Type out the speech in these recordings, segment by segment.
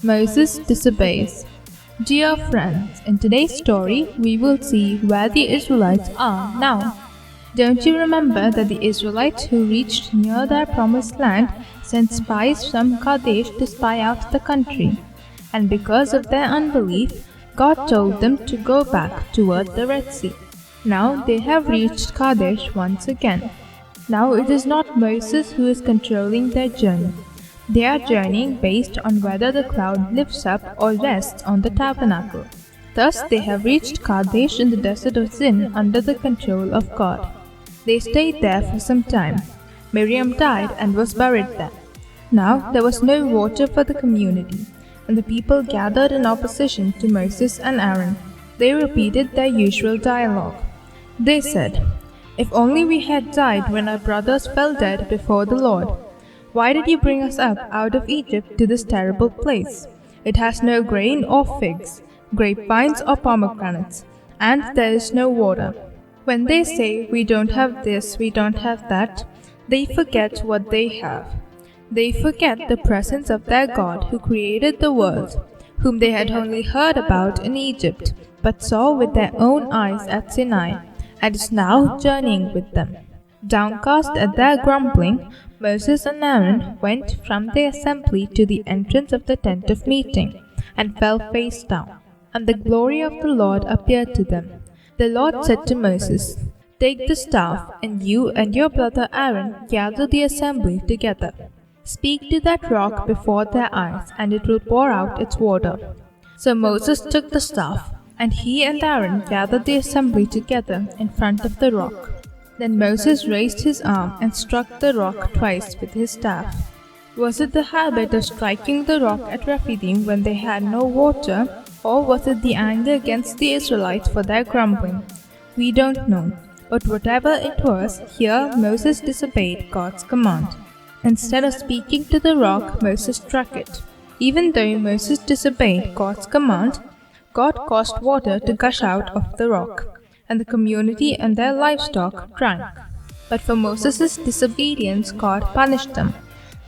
Moses disobeys. Dear friends, in today's story, we will see where the Israelites are now. Don't you remember that the Israelites who reached near their promised land sent spies from Kadesh to spy out the country? And because of their unbelief, God told them to go back toward the Red Sea. Now they have reached Kadesh once again. Now it is not Moses who is controlling their journey. They are journeying based on whether the cloud lifts up or rests on the tabernacle. Thus they have reached Kadesh in the Desert of Zin under the control of God. They stayed there for some time. Miriam died and was buried there. Now there was no water for the community, and the people gathered in opposition to Moses and Aaron. They repeated their usual dialogue. They said, "If only we had died when our brothers fell dead before the Lord. Why did you bring us up out of Egypt to this terrible place? It has no grain or figs, grapevines or pomegranates, and there is no water." When they say, "We don't have this, we don't have that," they forget what they have. They forget the presence of their God who created the world, whom they had only heard about in Egypt, but saw with their own eyes at Sinai, and is now journeying with them. Downcast at their grumbling, Moses and Aaron went from the assembly to the entrance of the tent of meeting, and fell face down. And the glory of the Lord appeared to them. The Lord said to Moses, "Take the staff, and you and your brother Aaron gather the assembly together. Speak to that rock before their eyes, and it will pour out its water." So Moses took the staff, and he and Aaron gathered the assembly together in front of the rock. Then Moses raised his arm and struck the rock twice with his staff. Was it the habit of striking the rock at Rephidim when they had no water, or was it the anger against the Israelites for their grumbling? We don't know, but whatever it was, here Moses disobeyed God's command. Instead of speaking to the rock, Moses struck it. Even though Moses disobeyed God's command, God caused water to gush out of the rock, and the community and their livestock drank. But for Moses' disobedience, God punished them.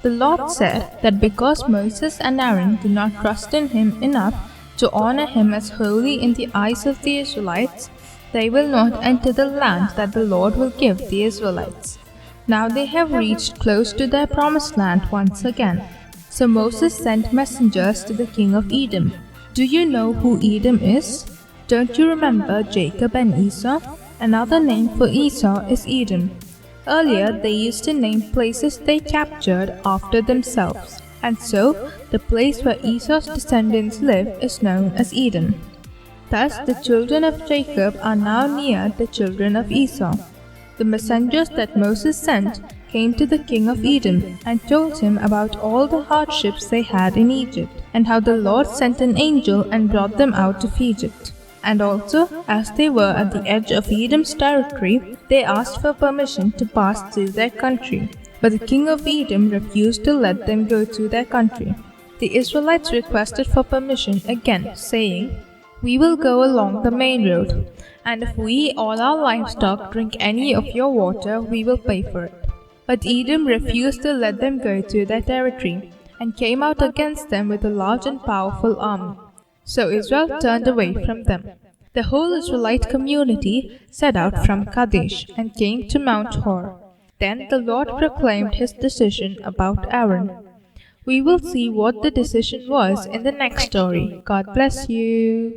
The Lord said that because Moses and Aaron did not trust in him enough to honor him as holy in the eyes of the Israelites, they will not enter the land that the Lord will give the Israelites. Now they have reached close to their promised land once again. So Moses sent messengers to the king of Edom. Do you know who Edom is? Don't you remember Jacob and Esau? Another name for Esau is Edom. Earlier they used to name places they captured after themselves, and so the place where Esau's descendants live is known as Edom. Thus the children of Jacob are now near the children of Esau. The messengers that Moses sent came to the king of Edom and told him about all the hardships they had in Egypt, and how the Lord sent an angel and brought them out of Egypt. And also, as they were at the edge of Edom's territory, they asked for permission to pass through their country. But the king of Edom refused to let them go to their country. The Israelites requested for permission again, saying, "We will go along the main road, and if we or our livestock drink any of your water, we will pay for it." But Edom refused to let them go to their territory, and came out against them with a large and powerful army. So Israel turned away from them. The whole Israelite community set out from Kadesh and came to Mount Hor. Then the Lord proclaimed his decision about Aaron. We will see what the decision was in the next story. God bless you.